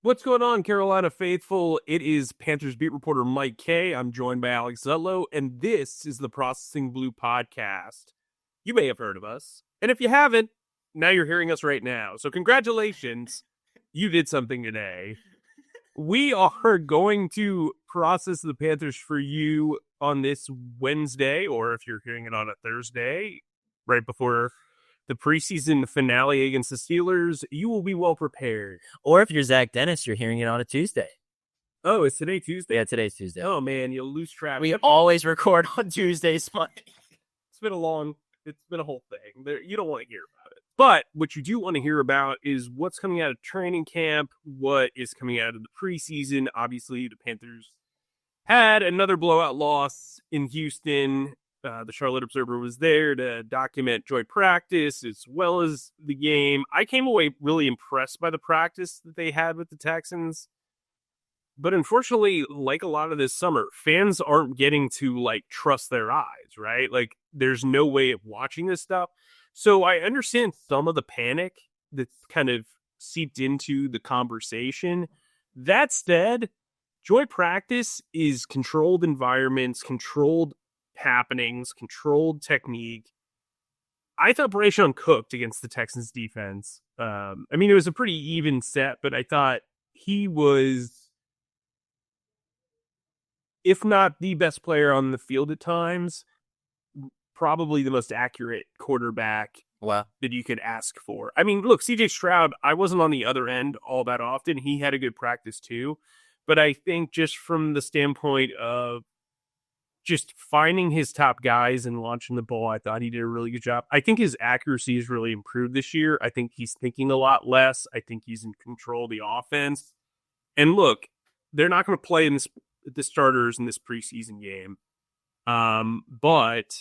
What's going on, Carolina faithful? It is Panthers beat reporter Mike Kaye. I'm joined by Alex Zietlow, and this is the Processing Blue podcast. You may have heard of us, and if you haven't, now you're hearing us right now. So congratulations, you did something today. We are going to process the Panthers for you on this Wednesday, or if you're hearing it on a Thursday, right before the preseason finale against the Steelers. You will be well prepared. Or if you're Zach Dennis, you're hearing it on a Tuesday. Oh, is today Tuesday? Yeah, today's Tuesday. Oh, man, you'll lose track. We always record on Tuesdays, Mike. It's been a whole thing. You don't want to hear about it. But what you do want to hear about is what's coming out of training camp, what is coming out of the preseason. Obviously, the Panthers had another blowout loss in Houston. The Charlotte Observer was there to document joint practice as well as the game. I came away really impressed by the practice that they had with the Texans. But unfortunately, like a lot of this summer, fans aren't getting to trust their eyes, right? Like there's no way of watching this stuff. So I understand some of the panic that's kind of seeped into the conversation. That said, joint practice is controlled environments, controlled happenings, controlled technique. I thought Bryce Young cooked against the Texans defense. It was a pretty even set, but I thought he was, if not the best player on the field at times, probably the most accurate quarterback that you could ask for. I mean, look, CJ Stroud, I wasn't on the other end all that often. He had a good practice too. But I think just from the standpoint of just finding his top guys and launching the ball, I thought he did a really good job. I think his accuracy has really improved this year. I think he's thinking a lot less. I think he's in control of the offense. And look, they're not going to play in the starters in this preseason game. But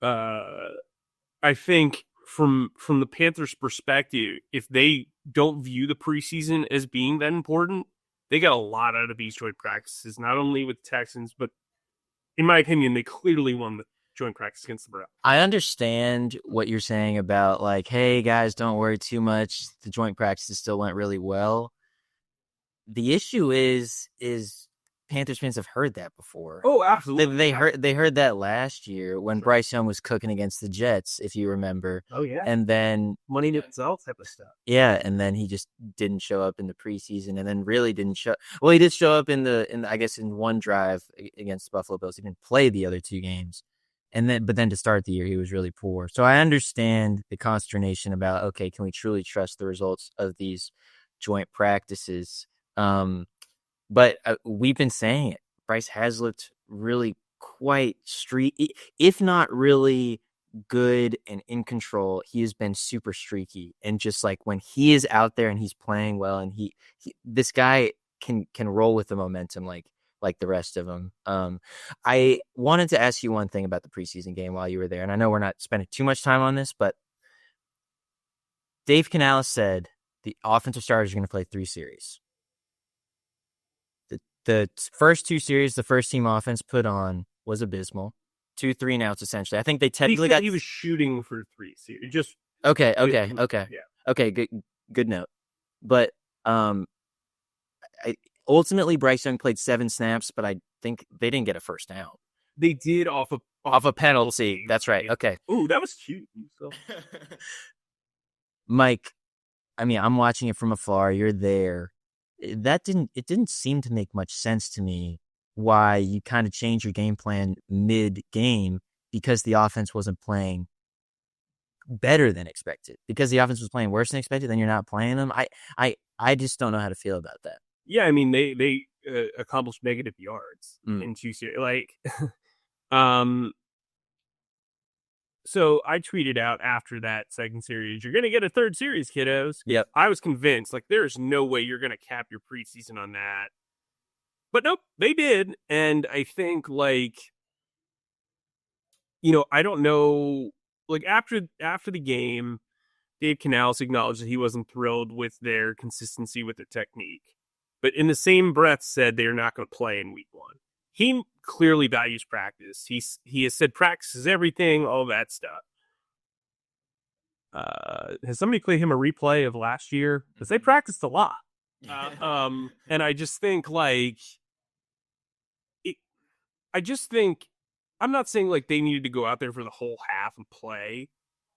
I think from the Panthers' perspective, if they don't view the preseason as being that important, they got a lot out of these joint practices, not only with the Texans, but in my opinion, they clearly won the joint practice against the Browns. I understand what you're saying about hey guys, don't worry too much. The joint practices still went really well. The issue is Panthers fans have heard that before. Oh, absolutely. They heard that last year when Bryce Young was cooking against the Jets, if you remember. Oh yeah. And then money to itself type of stuff. Yeah, and then he just didn't show up in the preseason, and then really didn't show. Well, he did show up in one drive against the Buffalo Bills. He didn't play the other two games, but then to start the year he was really poor. So I understand the consternation about, okay, can we truly trust the results of these joint practices? But we've been saying it. Bryce has looked really quite streaky, if not really good and in control. He has been super streaky, and just when he is out there and he's playing well, and this guy can roll with the momentum like the rest of them. I wanted to ask you one thing about the preseason game while you were there, and I know we're not spending too much time on this, but Dave Canales said the offensive starters are going to play 3 series. The first 2 series, the first team offense put on was abysmal. 2 3-and-outs essentially. I think they technically he was shooting for 3 series. Just okay. Yeah. Okay, good note. But ultimately Bryce Young played 7 snaps, but I think they didn't get a first down. They did off a penalty. That's right. Okay. Ooh, that was cute. So. Mike, I'm watching it from afar. You're there. It didn't seem to make much sense to me why you kind of change your game plan mid-game because the offense wasn't playing better than expected. Because the offense was playing worse than expected, then you're not playing them. I just don't know how to feel about that. Yeah, they accomplished negative yards in 2 series. So I tweeted out after that second series, you're going to get a third series, kiddos. Yep. I was convinced, there's no way you're going to cap your preseason on that. But nope, they did. And I think, I don't know, after the game, Dave Canales acknowledged that he wasn't thrilled with their consistency with their technique. But in the same breath said they're not going to play in week 1. He clearly values practice. He has said practice is everything, all that stuff. Has somebody played him a replay of last year? Because they practiced a lot. And I just think like it, I just think I'm not saying like they needed to go out there for the whole half and play,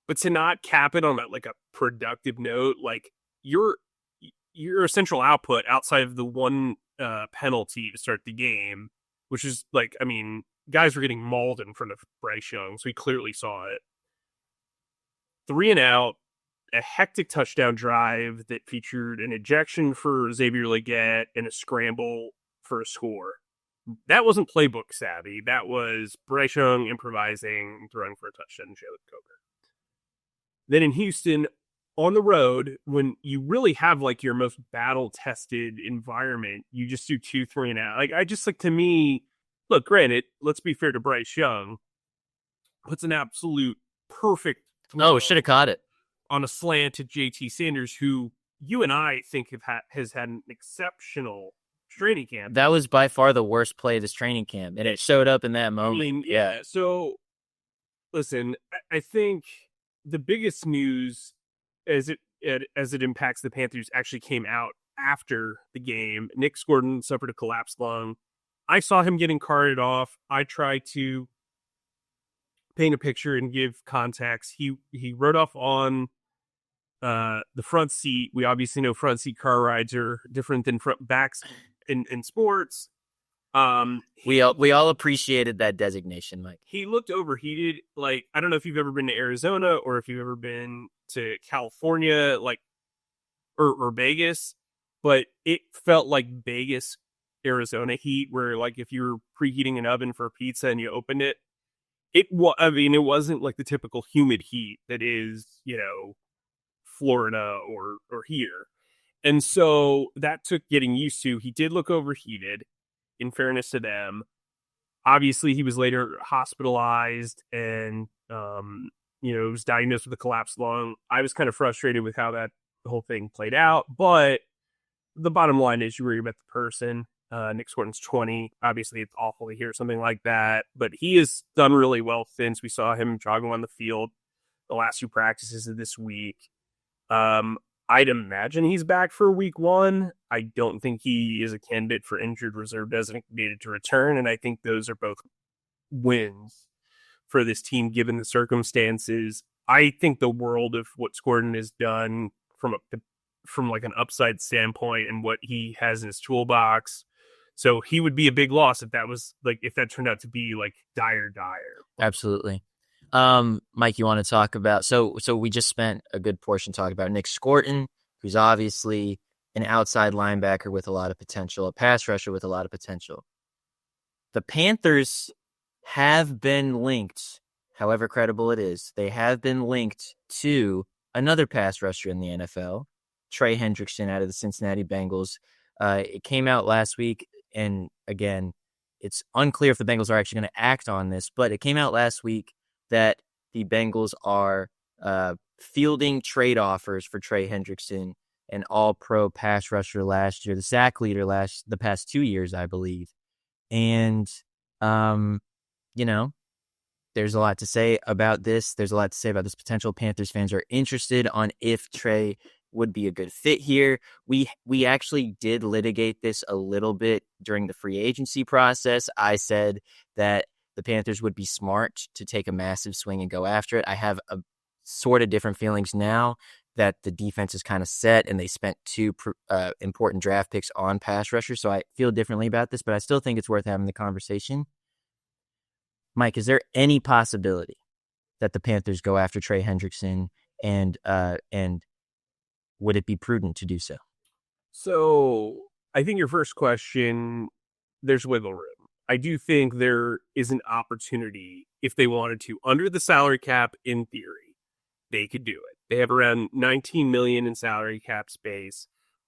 but to not cap it on like a productive note, like your your essential output outside of the one penalty to start the game, which is like, I mean, guys were getting mauled in front of Bryce Young, so he clearly saw it. 3 and out, a hectic touchdown drive that featured an ejection for Xavier Legette and a scramble for a score. That wasn't playbook savvy. That was Bryce Young improvising, throwing for a touchdown, Jalen Coker. Then in Houston, on the road, when you really have like your most battle tested environment, you just do 2, 3 and out. Like, I just like, to me, look, granted, let's be fair to Bryce Young, puts an absolute perfect Should have caught it on a slant to JT Sanders, who you and I think has had an exceptional training camp. That was by far the worst play of this training camp, and it showed up in that moment. I mean, yeah. So, listen, I think the biggest news as it impacts the Panthers actually came out after the game. Nick Gordon suffered a collapsed lung. I saw him getting carted off. I tried to paint a picture and give context. He rode off on the front seat. We obviously know front seat car rides are different than front backs in sports. We all appreciated that designation, Mike. He looked overheated. Like, I don't know if you've ever been to Arizona or if you've ever been to California, like, or Vegas, but it felt like Vegas, Arizona heat, where like if you were preheating an oven for a pizza and you opened it, it wasn't like the typical humid heat that is, Florida or here. And so that took getting used to. He did look overheated, in fairness to them. Obviously, he was later hospitalized and, was diagnosed with a collapsed lung. I was kind of frustrated with how that whole thing played out. But the bottom line is you worry about the person. Nick Gordon's 20. Obviously, it's awful to hear something like that. But he has done really well since we saw him jogging on the field the last 2 practices of this week. I'd imagine he's back for week 1. I don't think he is a candidate for injured reserve designated to return, and I think those are both wins for this team given the circumstances. I think the world of what Gordon has done from like an upside standpoint and what he has in his toolbox. So he would be a big loss if that turned out to be like dire. Absolutely. Mike, you want to talk about, so we just spent a good portion talking about Nick Gordon, who's obviously an outside linebacker with a lot of potential, a pass rusher with a lot of potential. The Panthers have been linked, however credible it is, they have been linked to another pass rusher in the NFL, Trey Hendrickson out of the Cincinnati Bengals. It came out last week, and again, it's unclear if the Bengals are actually going to act on this, but it came out last week that the Bengals are fielding trade offers for Trey Hendrickson, an all-pro pass rusher last year, the sack leader the past 2 years, I believe. And, there's a lot to say about this. There's a lot to say about this potential. Panthers fans are interested on if Trey would be a good fit here. We actually did litigate this a little bit during the free agency process. I said that the Panthers would be smart to take a massive swing and go after it. I have a sort of different feelings now that the defense is kind of set and they spent 2 important draft picks on pass rushers. So I feel differently about this, but I still think it's worth having the conversation. Mike, is there any possibility that the Panthers go after Trey Hendrickson, and would it be prudent to do so? So I think your first question, there's wiggle room. I do think there is an opportunity if they wanted to. Under the salary cap, in theory, they could do it. They have around $19 million in salary cap space.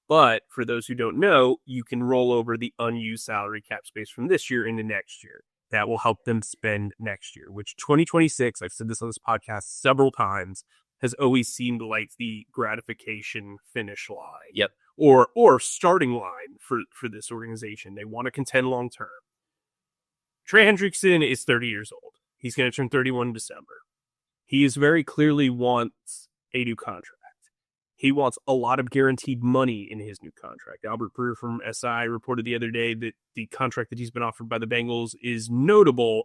But for those who don't know, you can roll over the unused salary cap space from this year into next year. That will help them spend next year, which 2026, I've said this on this podcast several times, has always seemed like the gratification finish line. Yep. Or starting line for this organization. They want to contend long term. Trey Hendrickson is 30 years old. He's going to turn 31 in December. He is very clearly wants a new contract. He wants a lot of guaranteed money in his new contract. Albert Breer from SI reported the other day that the contract that he's been offered by the Bengals is notable,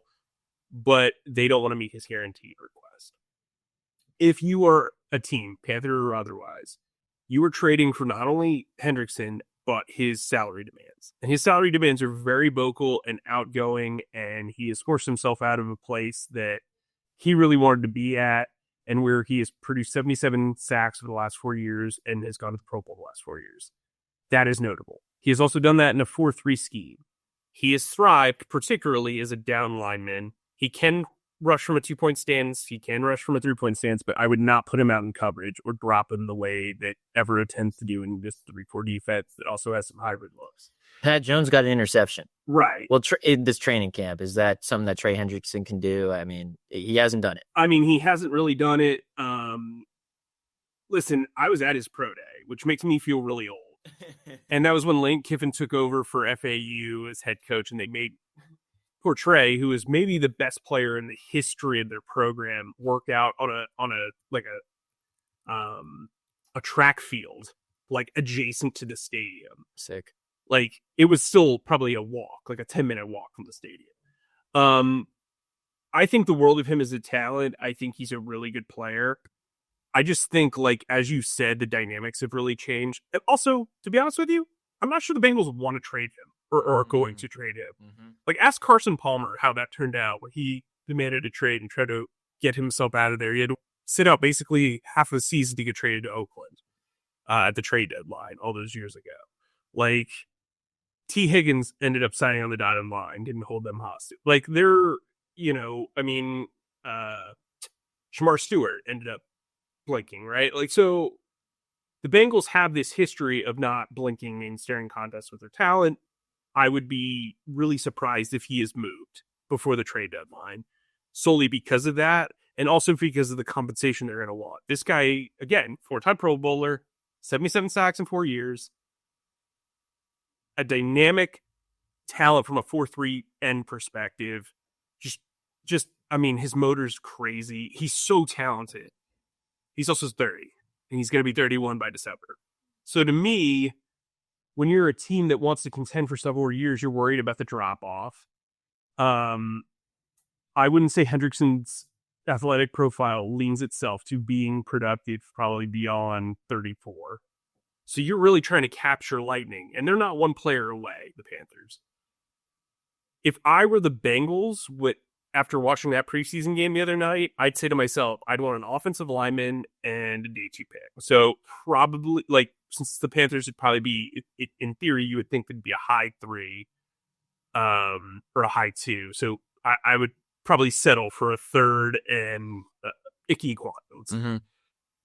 but they don't want to meet his guaranteed request. If you are a team, Panther or otherwise, you are trading for not only Hendrickson, but his salary demands. And his salary demands are very vocal and outgoing, and he has forced himself out of a place that he really wanted to be at, and where he has produced 77 sacks for the last 4 years and has gone to the Pro Bowl the last 4 years. That is notable. He has also done that in a 4-3 scheme. He has thrived, particularly as a down lineman. He can rush from a 2-point stance. He can rush from a 3-point stance, but I would not put him out in coverage or drop him the way that Everett tends to do in this 3-4 defense that also has some hybrid looks. Pat Jones got an interception. Right. Well, in this training camp, is that something that Trey Hendrickson can do? I mean, he hasn't done it. I mean, he hasn't really done it. Listen, I was at his pro day, which makes me feel really old. And that was when Lane Kiffin took over for FAU as head coach, and they made poor Trey, who is maybe the best player in the history of their program, work out on a track field, like adjacent to the stadium. Sick. Like, it was still probably a walk, like a 10-minute walk from the stadium. I think the world of him as a talent. I think he's a really good player. I just think, like, as you said, the dynamics have really changed. And also, to be honest with you, I'm not sure the Bengals want to trade him or are going to trade him. Mm-hmm. Like, ask Carson Palmer how that turned out when he demanded a trade and tried to get himself out of there. He had to sit out basically half of the season to get traded to Oakland at the trade deadline all those years ago. Like, T. Higgins ended up signing on the dotted line, didn't hold them hostage. Like, they're, Shamar Stewart ended up blinking, right? Like, so the Bengals have this history of not blinking in staring contests with their talent. I would be really surprised if he is moved before the trade deadline, solely because of that, and also because of the compensation they're going to want. This guy, again, 4-time Pro Bowler, 77 sacks in 4 years, a dynamic talent from a 4-3 end perspective. I mean, his motor's crazy. He's so talented. He's also 30, and he's going to be 31 by December. So to me, when you're a team that wants to contend for several years, you're worried about the drop-off. I wouldn't say Hendrickson's athletic profile leans itself to being productive probably beyond 34. So you're really trying to capture lightning, and they're not one player away, the Panthers. If I were the Bengals, after watching that preseason game the other night, I'd say to myself, I'd want an offensive lineman and a day 2 pick. So probably, like, since the Panthers would probably be, in theory, you would think it'd be a high 3 or a high 2. So I would probably settle for a 3rd and Ickey Equanos. Mm-hmm.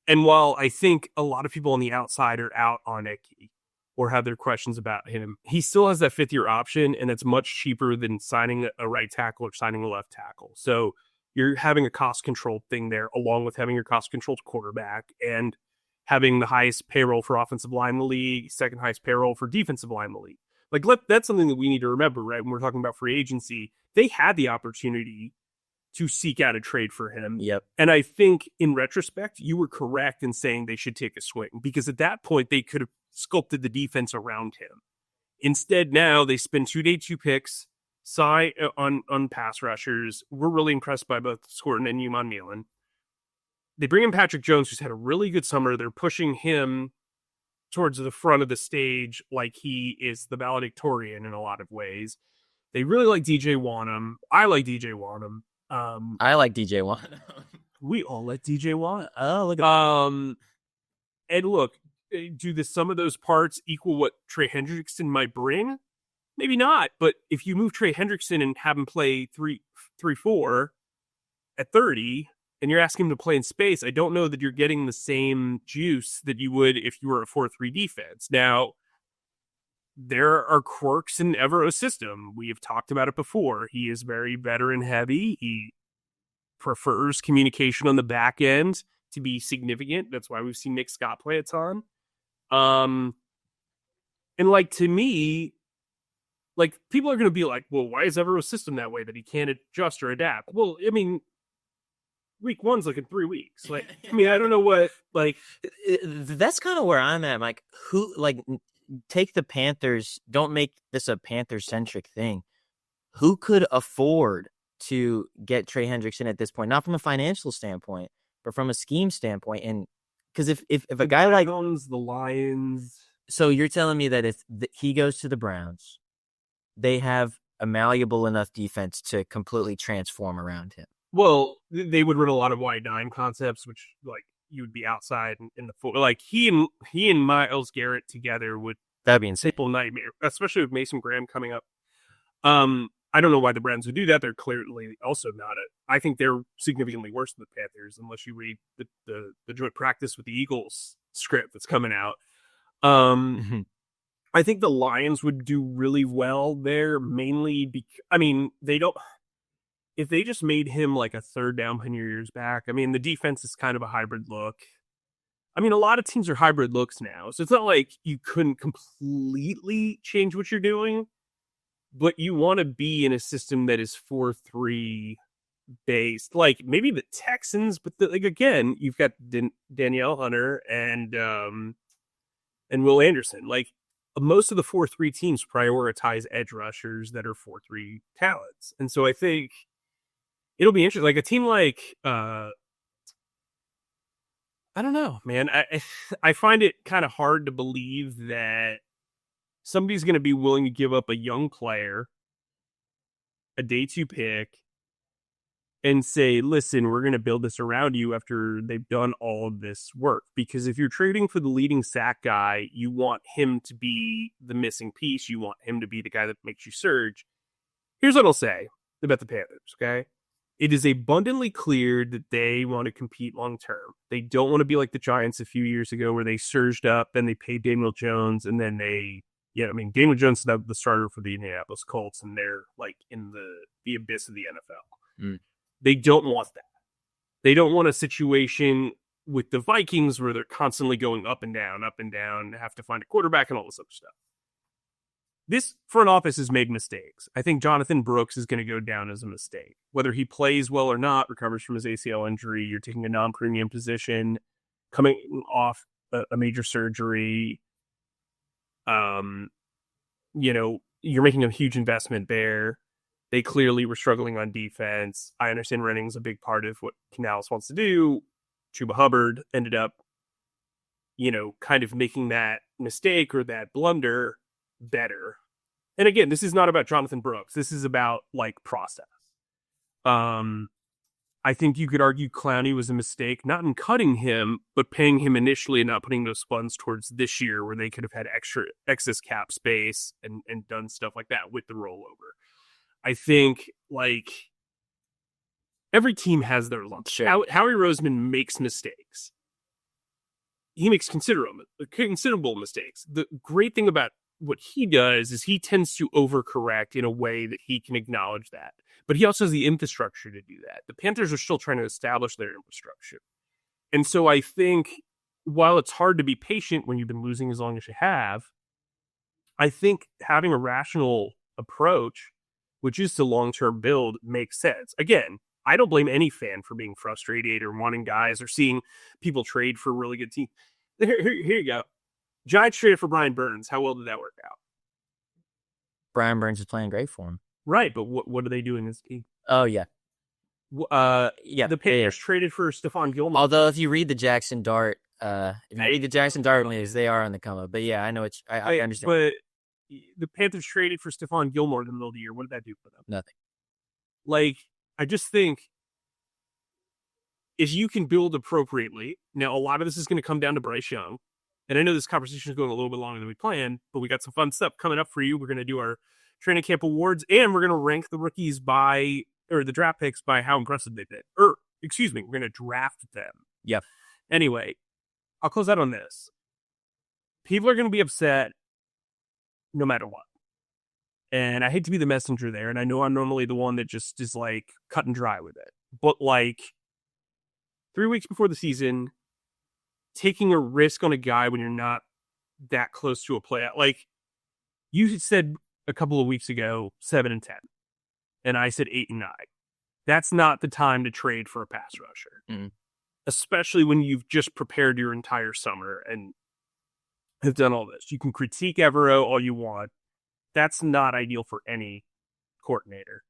And while I think a lot of people on the outside are out on Ickey or have their questions about him, he still has that 5th-year option, and it's much cheaper than signing a right tackle or signing a left tackle. So you're having a cost-controlled thing there, along with having your cost-controlled quarterback and having the highest payroll for offensive line in the league, 2nd highest payroll for defensive line in the league. Like, that's something that we need to remember, right? When we're talking about free agency, they had the opportunity to seek out a trade for him. Yep. And I think in retrospect, you were correct in saying they should take a swing, because at that point they could have sculpted the defense around him. Instead, now they spend 2 day 2 picks on pass rushers. We're really impressed by both Scorton and Yuman Milan. They bring in Patrick Jones, who's had a really good summer. They're pushing him towards the front of the stage like he is the valedictorian in a lot of ways. They really like DJ Wanham. I like DJ Wanham. I like DJ Wanham. We all like DJ Wanham. Oh, look at and look, do some of those parts equal what Trey Hendrickson might bring? Maybe not. But if you move Trey Hendrickson and have him play 3-4 at 30, and you're asking him to play in space, I don't know that you're getting the same juice that you would if you were a 4-3 defense. Now, there are quirks in Evero's system. We have talked about it before. He is very veteran heavy. He prefers communication on the back end to be significant. That's why we've seen Nick Scott play a ton. And like, to me, like, people are going to be like, well, why is Evero's system that way, that he can't adjust or adapt? Well, I mean, week one's like in 3 weeks. Like, I mean, I don't know what, like, That's kind of where I'm at. Like, take the Panthers. Don't make this a Panther-centric thing. Who could afford to get Trey Hendrickson at this point? Not from a financial standpoint, but from a scheme standpoint. And because if a guy like the Lions. So you're telling me that if he goes to the Browns, they have a malleable enough defense to completely transform around him? Well, they would run a lot of wide nine concepts, which like you would be outside in the foot. Like he and Myles Garrett together would That'd be insane. simple nightmare, especially with Mason Graham coming up. I don't know why the Browns would do that. They're clearly also not it. I think they're significantly worse than the Panthers, unless you read the joint practice with the Eagles script that's coming out. I think the Lions would do really well there, mainly because, I mean, they don't. If they just made him like a third down Pannier years back, I mean, the defense is kind of a hybrid look. I mean, a lot of teams are hybrid looks now, so it's not like you couldn't completely change what you're doing, but you want to be in a system that is 4-3 based, like maybe the Texans, but like again, you've got Danielle Hunter and Will Anderson. Like most of the 4-3 teams prioritize edge rushers that are 4-3 talents, and so I think it'll be interesting. Like a team like I don't know, man. I find it kind of hard to believe that somebody's going to be willing to give up a young player, a day 2 pick, and say, listen, we're going to build this around you after they've done all of this work. Because if you're trading for the leading sack guy, you want him to be the missing piece. You want him to be the guy that makes you surge. Here's what I'll say about the Panthers, okay? It is abundantly clear that they want to compete long term. They don't want to be like the Giants a few years ago where they surged up and they paid Daniel Jones and then Daniel Jones is the starter for the Indianapolis Colts and they're like in the abyss of the NFL. They don't want that. They don't want a situation with the Vikings where they're constantly going up and down, have to find a quarterback and all this other stuff. This front office has made mistakes. I think Jonathan Brooks is going to go down as a mistake. Whether he plays well or not, recovers from his ACL injury, you're taking a non-premium position, coming off a major surgery. You're making a huge investment there. They clearly were struggling on defense. I understand Renning's a big part of what Canales wants to do. Chuba Hubbard ended up, kind of making that mistake or that blunder better. And again, this is not about Jonathan Brooks. This is about like process. I think you could argue Clowney was a mistake, not in cutting him, but paying him initially and not putting those funds towards this year where they could have had excess cap space and done stuff like that with the rollover. I think like every team has their lumps. Sure. Howie Roseman makes mistakes. He makes considerable mistakes. The great thing about what he does is he tends to overcorrect in a way that he can acknowledge that. But he also has the infrastructure to do that. The Panthers are still trying to establish their infrastructure. And so I think while it's hard to be patient when you've been losing as long as you have, I think having a rational approach, which is to long-term build, makes sense. Again, I don't blame any fan for being frustrated or wanting guys or seeing people trade for really good teams. Here you go. Giants traded for Brian Burns. How well did that work out? Brian Burns is playing great for him. Right, but what are they doing this team? Oh, yeah. The Panthers traded for Stephon Gilmore. Although, if you read the Jackson Dart, news, they are on the come up. But yeah, I know I understand. But the Panthers traded for Stephon Gilmore in the middle of the year. What did that do for them? Nothing. Like, I just think if you can build appropriately, now a lot of this is going to come down to Bryce Young. And I know this conversation is going a little bit longer than we planned, but we got some fun stuff coming up for you. We're going to do our training camp awards, and we're going to rank the rookies the draft picks by how impressive they've been. We're going to draft them. Yep. Anyway, I'll close out on this. People are going to be upset no matter what. And I hate to be the messenger there, and I know I'm normally the one that just is like cut and dry with it. But like 3 weeks before the season, taking a risk on a guy when you're not that close to a playoff. Like you said a couple of weeks ago, 7-10. And I said 8-9. that's not the time to trade for a pass rusher. Mm. Especially when you've just prepared your entire summer and have done all this. You can critique Evero all you want. That's not ideal for any coordinator.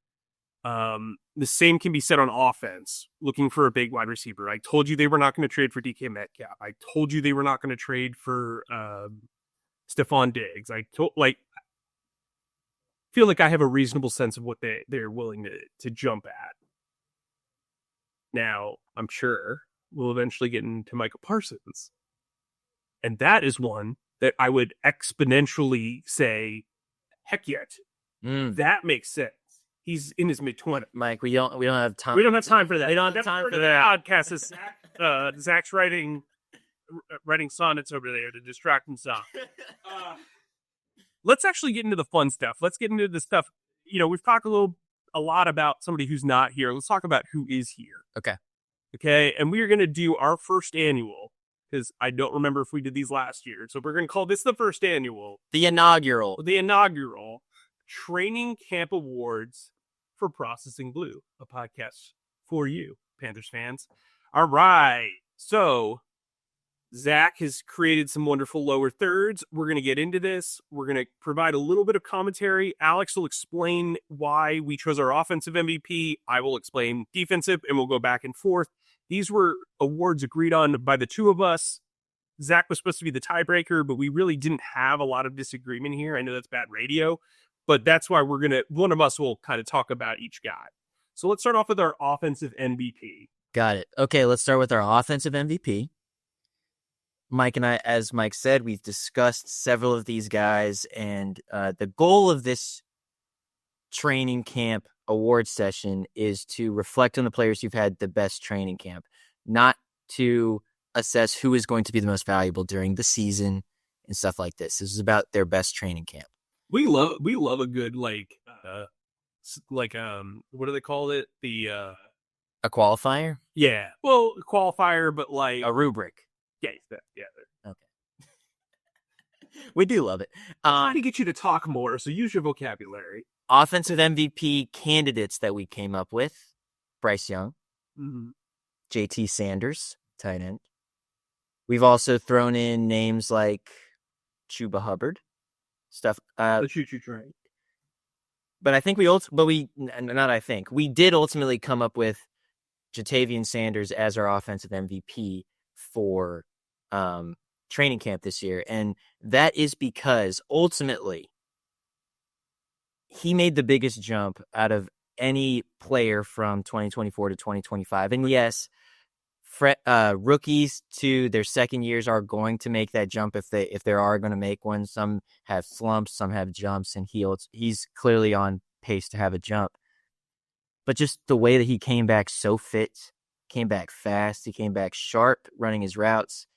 The same can be said on offense, looking for a big wide receiver. I told you they were not going to trade for DK Metcalf. I told you they were not going to trade for Stephon Diggs. Feel like I have a reasonable sense of what they're willing to jump at. Now, I'm sure we'll eventually get into Micah Parsons. And that is one that I would exponentially say, heck yet. That makes sense. He's in his mid-20s. Mike, we don't have time. We don't have time for that. We don't have time for that. Podcast is Zach's writing sonnets over there to distract himself. Let's actually get into the fun stuff. Let's get into the stuff. We've talked a lot about somebody who's not here. Let's talk about who is here. Okay. And we are going to do our first annual, because I don't remember if we did these last year. So we're going to call this the first annual. The inaugural Training Camp Awards for Processing Blue, a podcast for you, Panthers fans. All right. So Zach has created some wonderful lower thirds. We're going to get into this. We're going to provide a little bit of commentary. Alex will explain why we chose our offensive MVP. I will explain defensive, and we'll go back and forth. These were awards agreed on by the two of us. Zach was supposed to be the tiebreaker, but we really didn't have a lot of disagreement here. I know that's bad radio, but that's why one of us will kind of talk about each guy. So let's start off with our offensive MVP. Got it. Okay, let's start with our offensive MVP. Mike and I, as Mike said, we've discussed several of these guys, and the goal of this training camp award session is to reflect on the players who've had the best training camp, not to assess who is going to be the most valuable during the season and stuff like this. This is about their best training camp. We love a good what do they call it? A qualifier? Yeah. Well, a qualifier, but like a rubric. Yeah. Okay. We do love it. Trying to get you to talk more, so use your vocabulary. Offensive MVP candidates that we came up with: Bryce Young, JT Sanders, tight end. We've also thrown in names like Chuba Hubbard, stuff. The choo-choo train. But we did ultimately come up with Jatavian Sanders as our offensive MVP for training camp this year. And that is because ultimately he made the biggest jump out of any player from 2024 to 2025. And yes, rookies to their second years are going to make that jump if they are going to make one. Some have slumps, some have jumps, and he's clearly on pace to have a jump. But just the way that he came back so fit, came back fast, he came back sharp running his routes.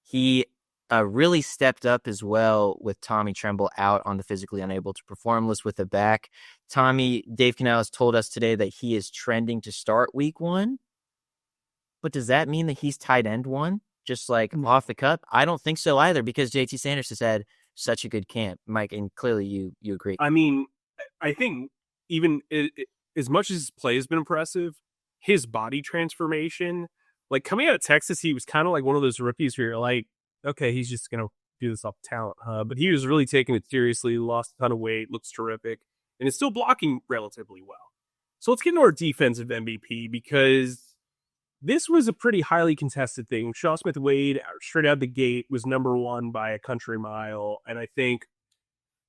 He really stepped up as well with Tommy Tremble out on the physically unable to perform list with the back. Dave Canales told us today that he is trending to start week 1. But does that mean that he's tight end 1? Just like off the cup? I don't think so either, because JT Sanders has had such a good camp. Mike, and clearly you agree. I mean, I think even as much as his play has been impressive, his body transformation, like coming out of Texas, he was kind of like one of those rookies where you're like, okay, he's just going to do this off talent, huh? But he was really taking it seriously, lost a ton of weight, looks terrific, and is still blocking relatively well. So let's get into our defensive MVP, because this was a pretty highly contested thing. Shaw Smith-Wade, straight out the gate, was number 1 by a country mile. And I think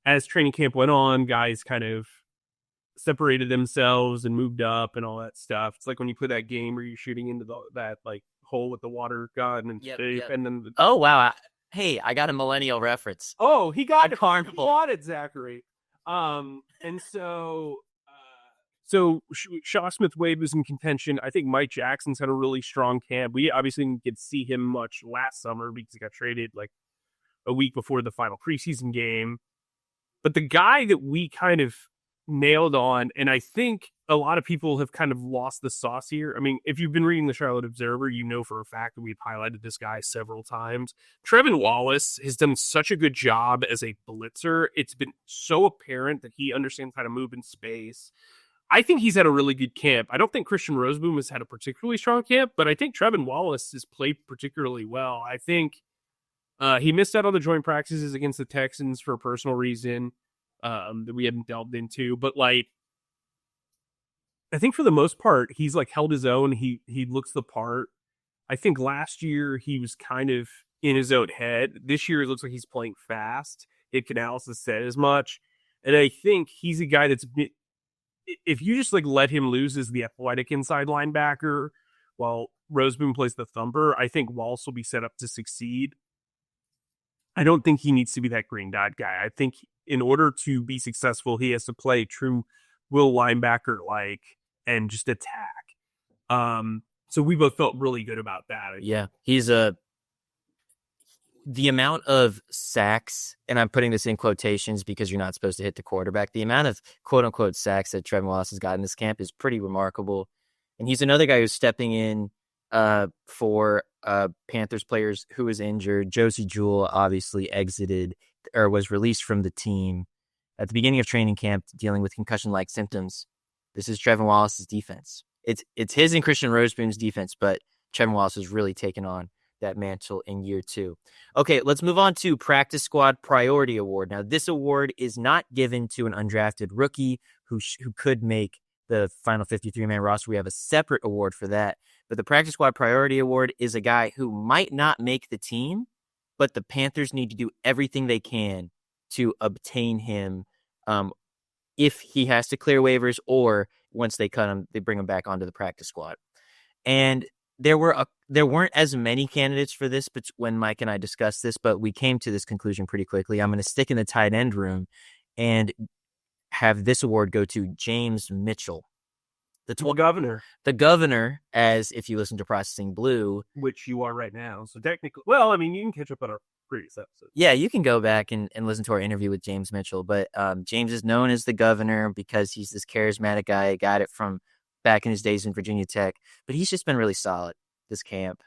as training camp went on, guys kind of separated themselves and moved up and all that stuff. It's like when you play that game where you're shooting into that like hole with the water gun and and then oh wow, hey, I got a millennial reference. Oh, he got a carnival. He got it, Zachary. And so Shaw Smith-Wade was in contention. I think Mike Jackson's had a really strong camp. We obviously didn't get to see him much last summer because he got traded like a week before the final preseason game. But the guy that we kind of nailed on, and I think a lot of people have kind of lost the sauce here. I mean, if you've been reading the Charlotte Observer, you know for a fact that we've highlighted this guy several times. Trevin Wallace has done such a good job as a blitzer. It's been so apparent that he understands how to move in space. I think he's had a really good camp. I don't think Christian Roseboom has had a particularly strong camp, but I think Trevin Wallace has played particularly well. I think he missed out on the joint practices against the Texans for a personal reason that we haven't delved into. But like, I think for the most part, he's like held his own. He looks the part. I think last year he was kind of in his own head. This year it looks like he's playing fast. It Canales has said as much. And I think he's a guy that's been, if you just like let him lose as the athletic inside linebacker while Roseboom plays the thumper, I think Wallace will be set up to succeed. I don't think he needs to be that green dot guy. I think in order to be successful, he has to play true will linebacker like and just attack. So we both felt really good about that. Yeah, he's the amount of sacks, and I'm putting this in quotations because you're not supposed to hit the quarterback. The amount of quote unquote sacks that Trevin Wallace has gotten this camp is pretty remarkable. And he's another guy who's stepping in for Panthers players who was injured. Josie Jewell obviously exited or was released from the team at the beginning of training camp dealing with concussion-like symptoms. This is Trevin Wallace's defense. It's his and Christian Roseboom's defense, but Trevin Wallace has really taken on that mantle in year 2. Okay, let's move on to Practice Squad Priority Award. Now, this award is not given to an undrafted rookie who could make the final 53-man roster. We have a separate award for that. But the Practice Squad Priority Award is a guy who might not make the team, but the Panthers need to do everything they can to obtain him if he has to clear waivers, or once they cut him, they bring him back onto the practice squad. And there weren't as many candidates for this, but when Mike and I discussed this, but we came to this conclusion pretty quickly. I'm going to stick in the tight end room and have this award go to James Mitchell. The governor, as if you listen to Processing Blue, which you are right now. So technically, well, I mean, you can catch up on our previous episode. Yeah, you can go back and listen to our interview with James Mitchell. But James is known as the governor because he's this charismatic guy. He got it from back in his days in Virginia Tech. But he's just been really solid this camp.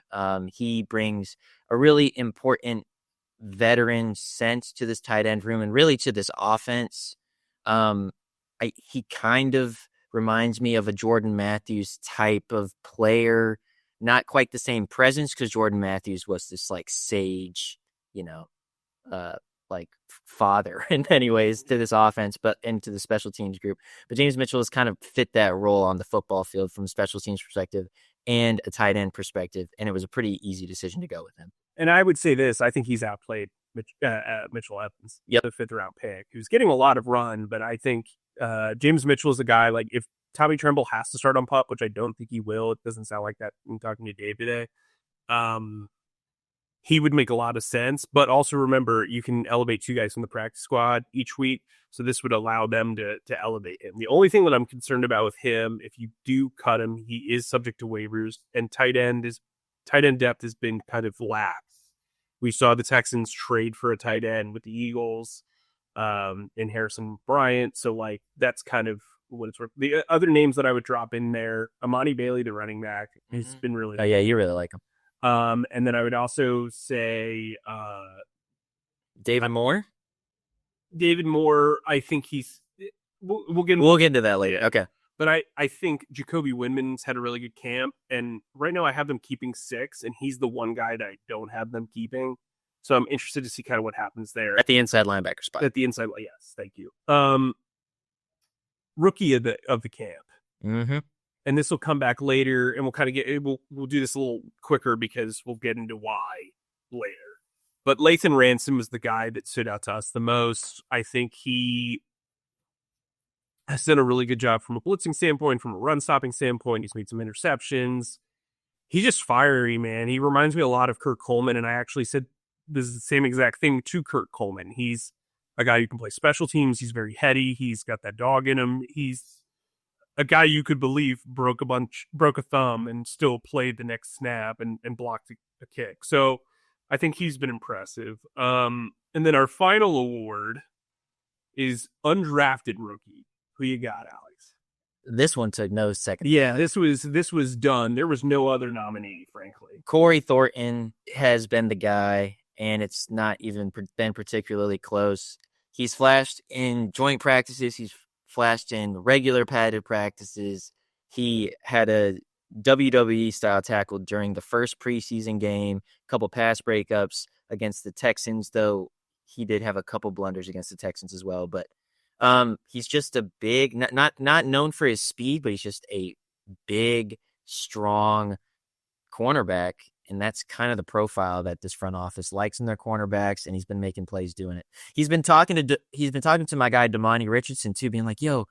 He brings a really important veteran sense to this tight end room and really to this offense. He kind of reminds me of a Jordan Matthews type of player. Not quite the same presence because Jordan Matthews was this like sage, like father in many ways to this offense, but into the special teams group. But James Mitchell has kind of fit that role on the football field from a special teams perspective and a tight end perspective. And it was a pretty easy decision to go with him. And I would say this, I think he's outplayed Mitchell Evans, the 5th round pick, who's getting a lot of run, but I think James Mitchell is a guy, like if Tommy Tremble has to start on PUP, which I don't think he will, it doesn't sound like that in talking to Dave today, he would make a lot of sense. But also remember, you can elevate 2 guys from the practice squad each week, so this would allow them to elevate him. The only thing that I'm concerned about with him, if you do cut him, he is subject to waivers, and tight end depth has been kind of lax. We saw the Texans trade for a tight end with the Eagles and Harrison Bryant, so like that's kind of what it's worth. The other names that I would drop in there, Amani Bailey, the running back, has been really Oh yeah, you really like him. And then I would also say David Moore. I think he's we'll get into that later. Okay. But I think Jacoby Windman's had a really good camp, and right now I have them keeping 6, and he's the one guy that I don't have them keeping. So I'm interested to see kind of what happens there. At the inside linebacker spot. At the inside, yes, thank you. Rookie of the camp. Mm-hmm. And this will come back later, and we'll kind of we'll do this a little quicker because we'll get into why later. But Lathan Ransom was the guy that stood out to us the most. I think he has done a really good job from a blitzing standpoint, from a run-stopping standpoint. He's made some interceptions. He's just fiery, man. He reminds me a lot of Kurt Coleman, and I actually said this is the same exact thing to Kurt Coleman. He's a guy who can play special teams. He's very heady. He's got that dog in him. He's a guy you could believe broke a thumb and still played the next snap and blocked a kick. So I think he's been impressive. And then our final award is undrafted rookie. Who you got, Alex? This one took no second. Yeah, this was done. There was no other nominee, frankly. Corey Thornton has been the guy, and it's not even been particularly close. He's flashed in joint practices. He's flashed in regular padded practices. He had a WWE style tackle during the first preseason game, a couple pass breakups against the Texans, though he did have a couple blunders against the Texans as well. But he's just a big, not known for his speed, but he's just a big, strong cornerback. And that's kind of the profile that this front office likes in their cornerbacks, and he's been making plays doing it. He's been talking to my guy Damani Richardson too, being like, "Yo,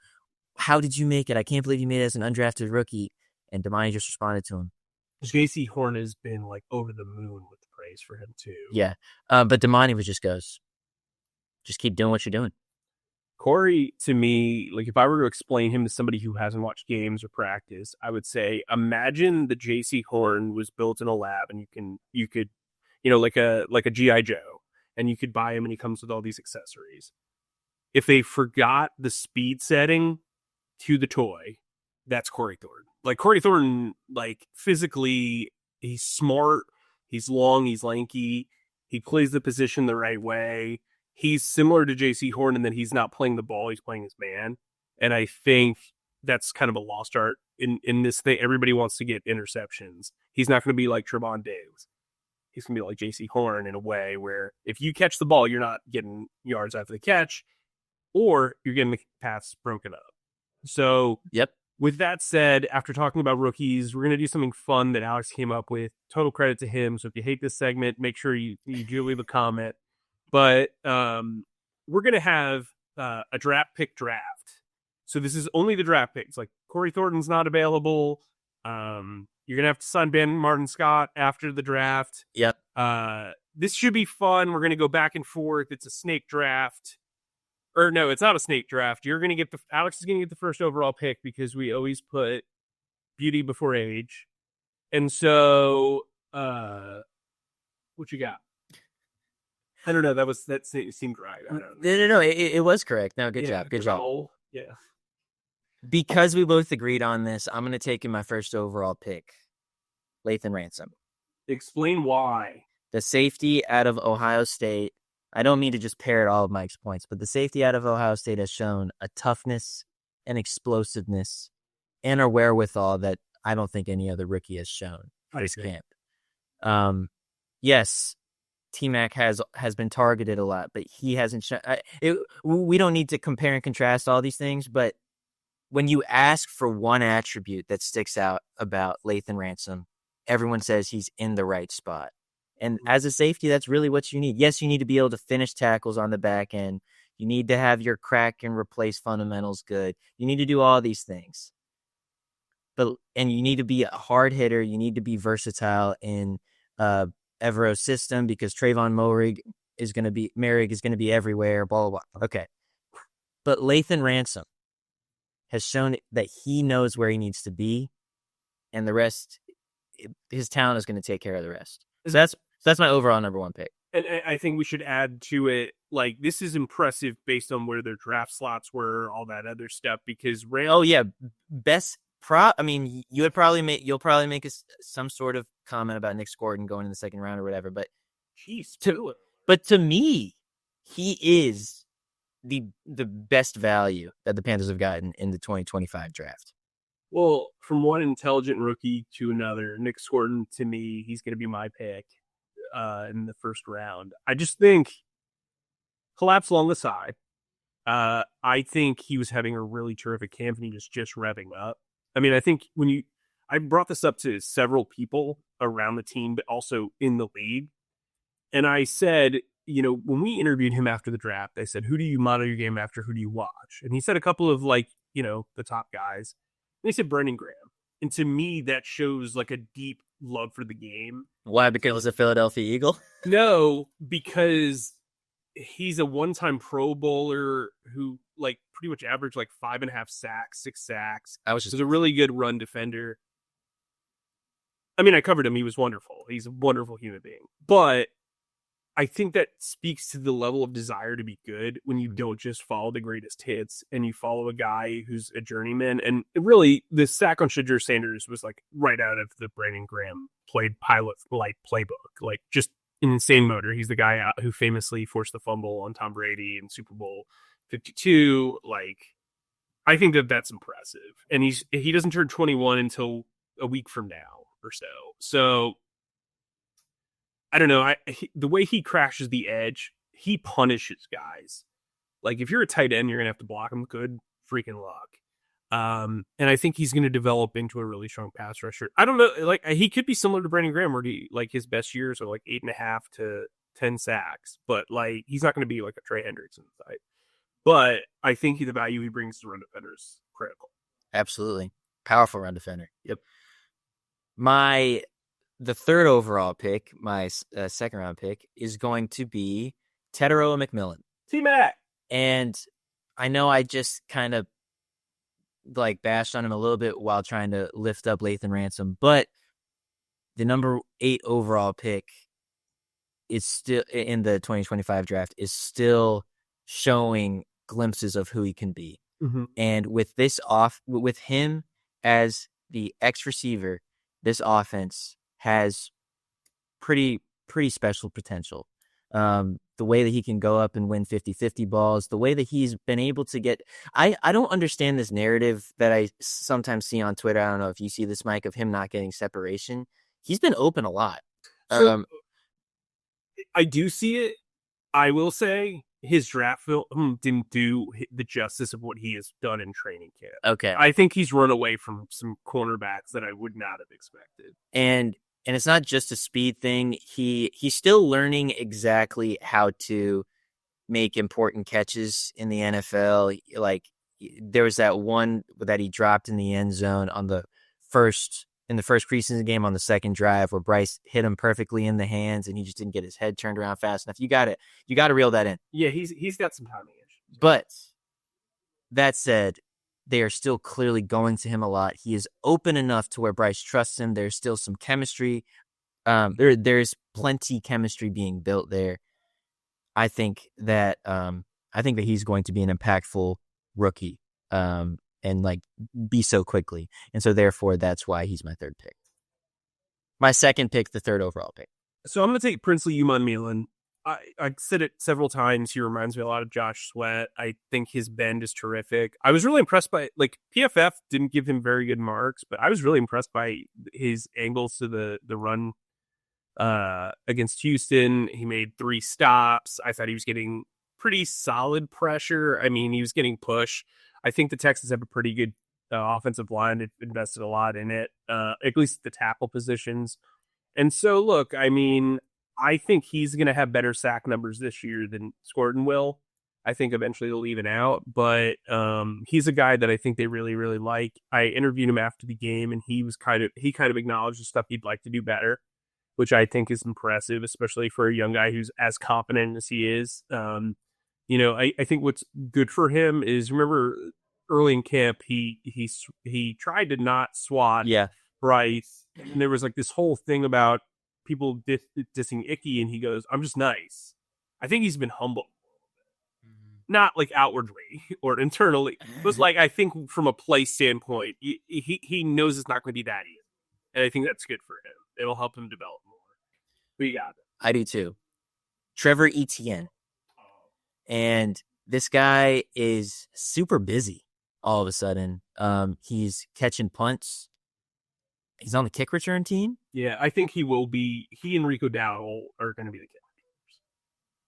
how did you make it? I can't believe you made it as an undrafted rookie." And Damani just responded to him. J.C. Horn has been like over the moon with the praise for him too. Yeah, but Damani just goes, "Just keep doing what you're doing." Corey, to me, like if I were to explain him to somebody who hasn't watched games or practice, I would say, imagine the J.C. Horn was built in a lab, and you could, like a G.I. Joe, and you could buy him, and he comes with all these accessories. If they forgot the speed setting to the toy, that's Corey Thornton. Like Corey Thornton, like physically, he's smart, he's long, he's lanky, he plays the position the right way. He's similar to J.C. Horn in that he's not playing the ball, he's playing his man. And I think that's kind of a lost art in this thing. Everybody wants to get interceptions. He's not going to be like Trevon Diggs. He's going to be like J.C. Horn in a way where if you catch the ball, you're not getting yards after the catch, or you're getting the pass broken up. So, yep. With that said, after talking about rookies, we're going to do something fun that Alex came up with. Total credit to him. So if you hate this segment, make sure you do leave a comment. But we're going to have a draft pick draft. So this is only the draft picks. Like Corey Thornton's not available. You're going to have to sign Ben Martin Scott after the draft. Yep. This should be fun. We're going to go back and forth. It's a snake draft. Or no, it's not a snake draft. Alex is going to get the first overall pick because we always put beauty before age. And so, what you got? I don't know. That seemed right. I don't know. No. It was correct. No, good job. Good job. Yeah. Because we both agreed on this, I'm going to take in my first overall pick, Lathan Ransom. Explain why. The safety out of Ohio State. I don't mean to just parrot all of Mike's points, but the safety out of Ohio State has shown a toughness and explosiveness and a wherewithal that I don't think any other rookie has shown this camp. Yes, T-Mac has been targeted a lot, but he hasn't shown. We don't need to compare and contrast all these things, but when you ask for one attribute that sticks out about Lathan Ransom, everyone says he's in the right spot. And as a safety, that's really what you need. Yes, you need to be able to finish tackles on the back end. You need to have your crack and replace fundamentals good. You need to do all these things. And you need to be a hard hitter. You need to be versatile in Evero's system because Trayvon Merrick is going to be everywhere, blah, blah, blah. Okay. But Lathan Ransom has shown that he knows where he needs to be, and the rest, his talent is going to take care of the rest. So that's my overall number one pick. And I think we should add to it, like, this is impressive based on where their draft slots were, all that other stuff, because best prop. I mean, you'll probably make some sort of comment about Nick Gordon going in the second round or whatever, but to me, he is the best value that the Panthers have gotten in the 2025 draft. Well, from one intelligent rookie to another, Nick Gordon, to me, he's going to be my pick in the first round. I just think collapse along the side. I think he was having a really terrific camp, and he was just revving up. I mean, I think I brought this up to several people around the team, but also in the league. And I said, when we interviewed him after the draft, I said, who do you model your game after? Who do you watch? And he said a couple of the top guys. And he said Brandon Graham. And to me, that shows like a deep love for the game. Why? Because he's a Philadelphia Eagle? No, because he's a one-time Pro Bowler who like pretty much averaged like 5.5 sacks, 6 sacks. He's a really good run defender. I mean, I covered him. He was wonderful. He's a wonderful human being. But I think that speaks to the level of desire to be good when you don't just follow the greatest hits and you follow a guy who's a journeyman. And really, the sack on Shadur Sanders was like right out of the Brandon Graham pilot light playbook. Like just an insane motor. He's the guy who famously forced the fumble on Tom Brady in Super Bowl 52. Like I think that's impressive. And he doesn't turn 21 until a week from now or so. So I don't know. The way he crashes the edge, he punishes guys. Like if you're a tight end, you're gonna have to block him. Good freaking luck. And I think he's gonna develop into a really strong pass rusher. I don't know, like he could be similar to Brandon Graham, where like his best years are like 8.5 to 10 sacks, but like he's not gonna be like a Trey Hendrickson type. But I think the value he brings to run defender is critical. Absolutely. Powerful run defender. Yep. The third overall pick, my second round pick, is going to be Tetairoa McMillan. T-Mac. And I know I just kind of like bashed on him a little bit while trying to lift up Lathan Ransom, but the number 8 overall pick is still in the 2025 draft is still showing glimpses of who he can be. Mm-hmm. And with him as the X receiver, this offense has pretty special potential. The way that he can go up and win 50-50 balls, the way that he's been able to get... I don't understand this narrative that I sometimes see on Twitter. I don't know if you see this, Mike, of him not getting separation. He's been open a lot. I do see it. I will say his draft film didn't do the justice of what he has done in training camp. Okay. I think he's run away from some cornerbacks that I would not have expected. And it's not just a speed thing. He's still learning exactly how to make important catches in the NFL. Like there was that one that he dropped in the end zone in the first preseason game on the second drive where Bryce hit him perfectly in the hands and he just didn't get his head turned around fast enough. You got to reel that in. Yeah, he's got some timing issues. But that said, they are still clearly going to him a lot. He is open enough to where Bryce trusts him. There's still some chemistry. There's plenty chemistry being built there. I think that he's going to be an impactful rookie. And like be so quickly. And so therefore that's why he's my third pick. My second pick, the third overall pick. So I'm going to take Princely Umanmielen. I said it several times. He reminds me a lot of Josh Sweat. I think his bend is terrific. I was really impressed by, like, PFF didn't give him very good marks, but I was really impressed by his angles to the run against Houston. He made 3 stops. I thought he was getting pretty solid pressure. I mean, he was getting push. I think the Texans have a pretty good offensive line. They've invested a lot in it, at least the tackle positions. And so, look, I mean, I think he's going to have better sack numbers this year than Scourton will. I think eventually they'll even out, but he's a guy that I think they really, really like. I interviewed him after the game, and he kind of acknowledged the stuff he'd like to do better, which I think is impressive, especially for a young guy who's as competent as he is. I think what's good for him is, remember early in camp, he tried to not swat Bryce, and there was like this whole thing about people dissing Icky, and he goes, "I'm just nice." I think he's been humble, not like outwardly or internally, but like I think from a play standpoint, he knows it's not going to be that easy, and I think that's good for him. It'll help him develop more. But you got it. I do too. Trevor Etienne. And this guy is super busy all of a sudden. He's catching punts. He's on the kick return team. Yeah, I think he will be. He and Rico Dowdle are going to be the kick returners.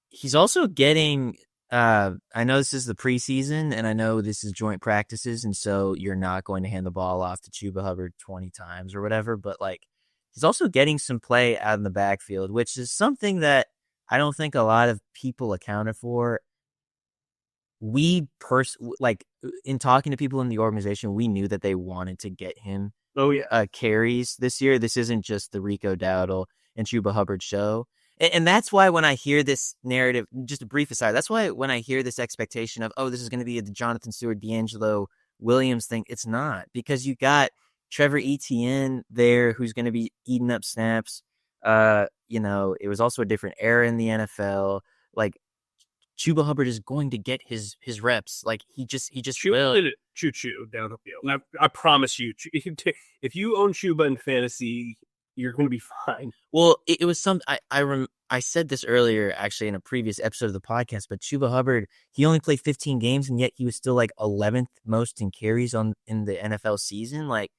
He's also getting, I know this is the preseason, and I know this is joint practices, and so you're not going to hand the ball off to Chuba Hubbard 20 times or whatever, but like he's also getting some play out in the backfield, which is something that I don't think a lot of people accounted for. Like in talking to people in the organization, we knew that they wanted to get him carries this year. This isn't just the Rico Dowdle and Chuba Hubbard show. And that's why when I hear this narrative, just a brief aside, that's why when I hear this expectation of, this is going to be the Jonathan Stewart, D'Angelo Williams thing, it's not, because you got Trevor Etienne there who's going to be eating up snaps. It was also a different era in the NFL. Like, Chuba Hubbard is going to get his reps. Like he just will. Choo down the field. And I promise you, if you own Chuba in fantasy, you're going to be fine. Well, it was some. I said this earlier, actually, in a previous episode of the podcast, but Chuba Hubbard, he only played 15 games, and yet he was still like 11th most in carries in the NFL season. Like,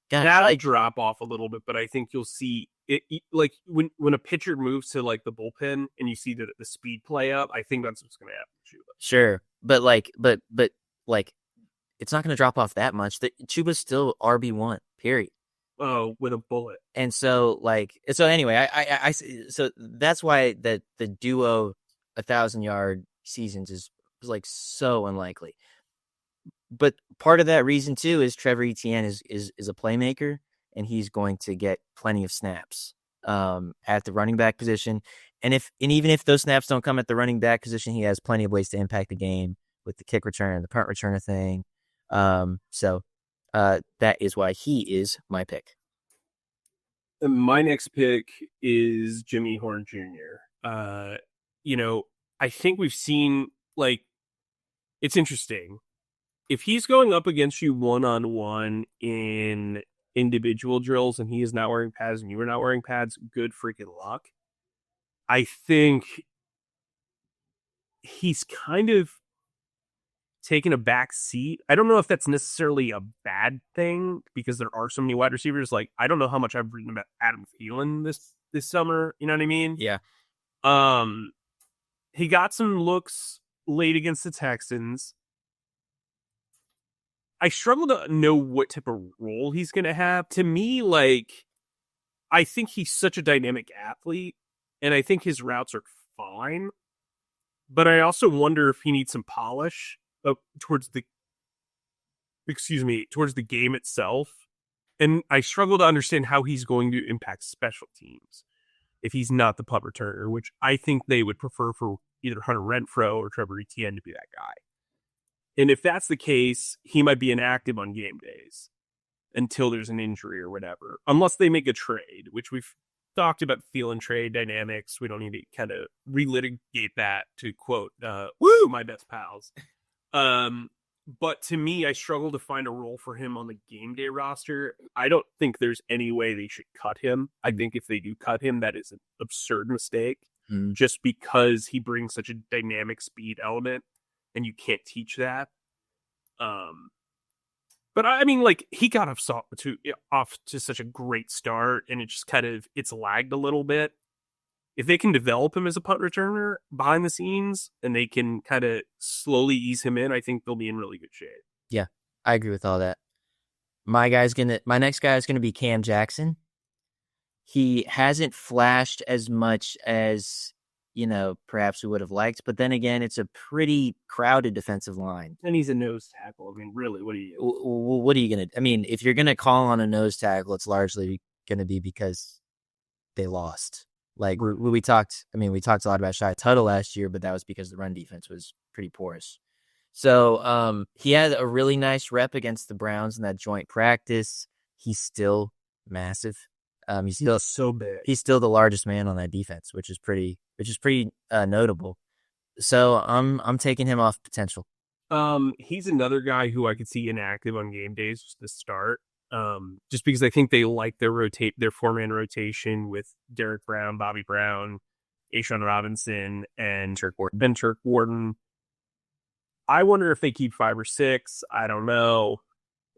God, That'll drop off a little bit, but I think you'll see it like when a pitcher moves to like the bullpen and you see the speed play up. I think that's what's going to happen to Chuba. sure, but like, it's not going to drop off that much. Chuba's still RB1, period. Oh, with a bullet. And so anyway, so that's why the duo 1,000-yard seasons is like so unlikely. But part of that reason too is Trevor Etienne is a playmaker, and he's going to get plenty of snaps at the running back position. And even if those snaps don't come at the running back position, he has plenty of ways to impact the game with the kick return, the punt returner thing. So that is why he is my pick. My next pick is Jimmy Horn Jr. I think we've seen, like, it's interesting. If he's going up against you one-on-one in individual drills and he is not wearing pads and you are not wearing pads, good freaking luck. I think he's kind of taken a back seat. I don't know if that's necessarily a bad thing because there are so many wide receivers. Like, I don't know how much I've written about Adam Thielen this summer. You know what I mean? Yeah. He got some looks late against the Texans. I struggle to know what type of role he's going to have. To me, like, I think he's such a dynamic athlete, and I think his routes are fine. But I also wonder if he needs some polish towards the game itself. And I struggle to understand how he's going to impact special teams if he's not the punt returner, which I think they would prefer for either Hunter Renfrow or Trevor Etienne to be that guy. And if that's the case, he might be inactive on game days until there's an injury or whatever, unless they make a trade, which we've talked about Thielen trade dynamics. We don't need to kind of relitigate that to quote, woo, my best pals. But to me, I struggle to find a role for him on the game day roster. I don't think there's any way they should cut him. I think if they do cut him, that is an absurd mistake just because he brings such a dynamic speed element and you can't teach that. But I mean, like, he got off to such a great start, and it just it's lagged a little bit. If they can develop him as a punt returner behind the scenes and they can kind of slowly ease him in, I think they'll be in really good shape. Yeah, I agree with all that. My next guy is gonna be Cam Jackson. He hasn't flashed as much as, perhaps we would have liked, but then again, it's a pretty crowded defensive line. And he's a nose tackle. I mean, really, what are you? What are you gonna? I mean, if you're gonna call on a nose tackle, it's largely gonna be because they lost. Like we talked a lot about Shai Tuttle last year, but that was because the run defense was pretty porous. So he had a really nice rep against the Browns in that joint practice. He's still massive. He's still so big. He's still the largest man on that defense, which is pretty notable. So I'm taking him off potential. He's another guy who I could see inactive on game days to start. Just because I think they like their 4-man rotation with Derek Brown, Bobby Brown, Ashawn Robinson, and Turk Warden. I wonder if they keep 5 or 6. I don't know.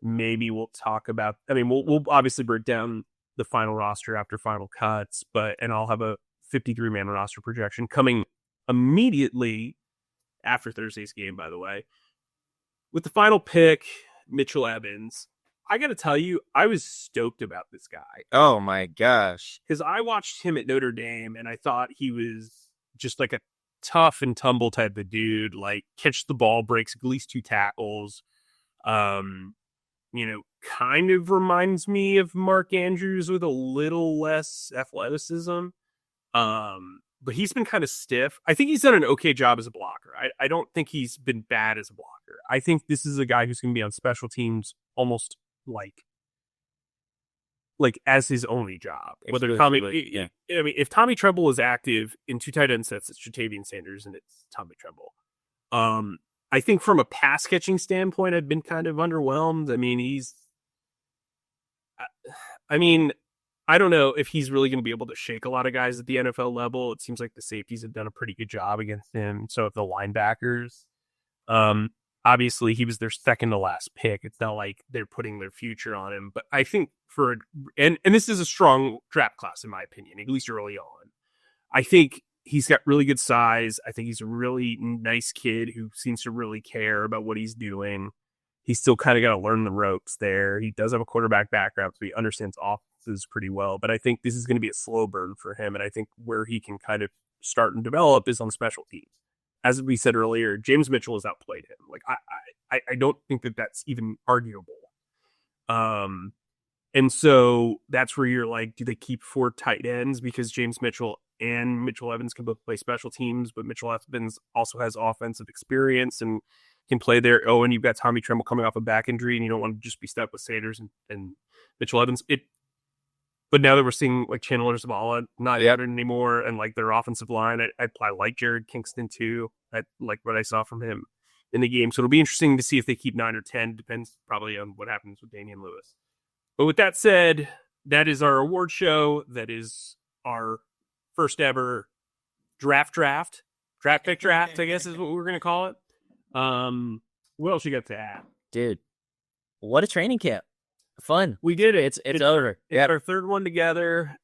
Maybe we'll talk about. I mean, we'll obviously break down the final roster after final cuts, and I'll have a 53-man roster projection coming immediately after Thursday's game. By the way, with the final pick, Mitchell Evans. I got to tell you, I was stoked about this guy. Oh, my gosh. Because I watched him at Notre Dame, and I thought he was just like a tough and tumble type of dude. Like, catch the ball, breaks at least 2 tackles. Kind of reminds me of Mark Andrews with a little less athleticism. But he's been kind of stiff. I think he's done an okay job as a blocker. I don't think he's been bad as a blocker. I think this is a guy who's going to be on special teams almost like as his only job. Whether if Tommy Tremble is active in 2 tight end sets, it's Jatavian Sanders and it's Tommy Tremble. I think from a pass catching standpoint, I've been kind of underwhelmed. I mean, I don't know if he's really going to be able to shake a lot of guys at the NFL level. It seems like the safeties have done a pretty good job against him. So have the linebackers. Um, Obviously, he was their second to last pick. It's not like they're putting their future on him. But I think and this is a strong draft class, in my opinion, at least early on. I think he's got really good size. I think he's a really nice kid who seems to really care about what he's doing. He's still kind of got to learn the ropes there. He does have a quarterback background, so he understands offenses pretty well. But I think this is going to be a slow burn for him. And I think where he can kind of start and develop is on special teams. As we said earlier, James Mitchell has outplayed him. Like I don't think that that's even arguable. And so that's where you're like, do they keep 4 tight ends because James Mitchell and Mitchell Evans can both play special teams, but Mitchell Evans also has offensive experience and can play there. Oh, and you've got Tommy Tremble coming off a back injury, and you don't want to just be stuck with Sanders and Mitchell Evans. But now that we're seeing like Chandler Zavala not out anymore, and like their offensive line, I like Jared Kingston too. I like what I saw from him in the game. So it'll be interesting to see if they keep 9 or 10. Depends probably on what happens with Damian Lewis. But with that said, that is our award show. That is our first ever draft pick draft, I guess is what we're going to call it. What else you got to add? Dude, what a training camp. Fun. We did it. It's over. It's our third one together.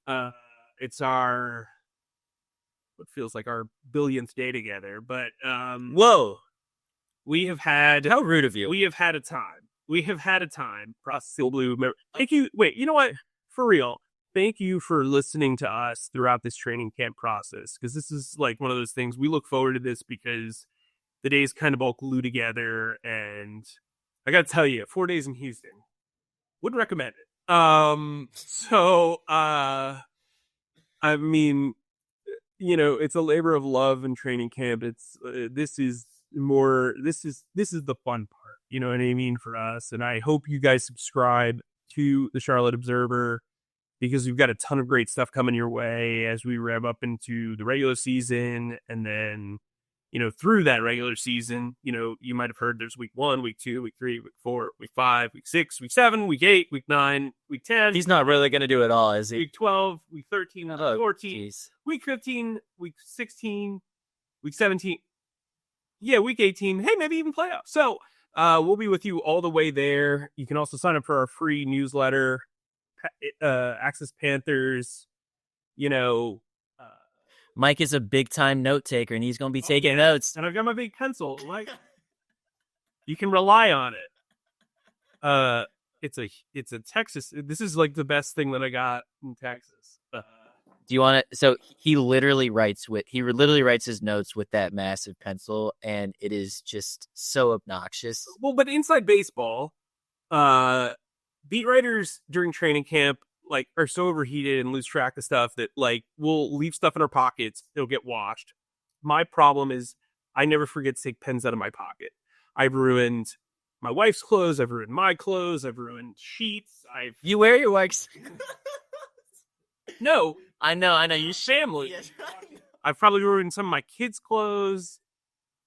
It's our what feels like our billionth day together. But whoa. We have had how rude of you. We have had a time. Processing Blue. Thank you. Wait, you know what? For real. Thank you for listening to us throughout this training camp process, because this is like one of those things we look forward to this because the days kind of all glue together. And I got to tell you, 4 days in Houston, wouldn't recommend it. I mean, you know, it's a labor of love in training camp. It's this is the fun part. You know what I mean, for us. And I hope you guys subscribe to the Charlotte Observer, because we've got a ton of great stuff coming your way as we rev up into the regular season. And then, you know, through that regular season, you know, you might have heard there's week 1, week 2, week 3, week 4, week 5, week 6, week 7, week 8, week 9, week 10. He's not really going to do it all, is he? Week 12, week 13, week 14, geez. week 15, week 16, week 17. Yeah, week 18. Hey, maybe even playoffs. So we'll be with you all the way there. You can also sign up for our free newsletter, Access Panthers. You know, Mike is a big time note taker, and he's going to be taking notes. And I've got my big pencil. Like, you can rely on it. It's a Texas. This is like the best thing that I got in Texas. Do you want to? So he literally writes his notes with that massive pencil, and it is just so obnoxious. Well, but inside baseball, beat writers during training camp like are so overheated and lose track of stuff that like we'll leave stuff in our pockets. It'll get washed. My problem is I never forget to take pens out of my pocket. I've ruined my wife's clothes. I've ruined my clothes. I've ruined sheets. You wear your wife's. No, I know. You family. I've probably ruined some of my kids' clothes,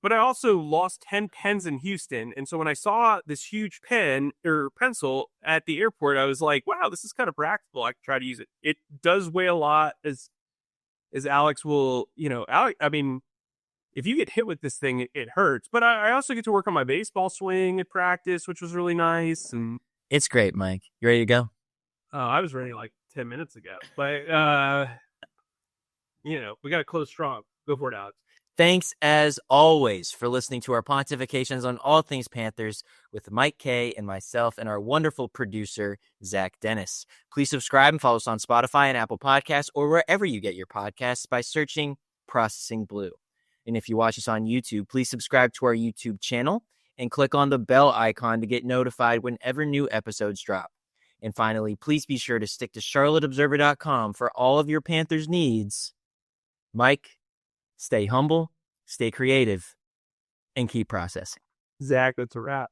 but I also lost 10 pens in Houston. And so when I saw this huge pen or pencil at the airport, I was like, wow, this is kind of practical. I can try to use it. It does weigh a lot, as Alex will, you know, I mean, if you get hit with this thing, it hurts. But I also get to work on my baseball swing at practice, which was really nice. And it's great, Mike. You ready to go? I was ready like 10 minutes ago. But, you know, we got to close strong. Go for it, Alex. Thanks, as always, for listening to our pontifications on all things Panthers with Mike Kaye and myself and our wonderful producer, Zach Dennis. Please subscribe and follow us on Spotify and Apple Podcasts or wherever you get your podcasts by searching Processing Blue. And if you watch us on YouTube, please subscribe to our YouTube channel and click on the bell icon to get notified whenever new episodes drop. And finally, please be sure to stick to charlotteobserver.com for all of your Panthers needs. Mike, stay humble, stay creative, and keep processing. Zach, that's a wrap.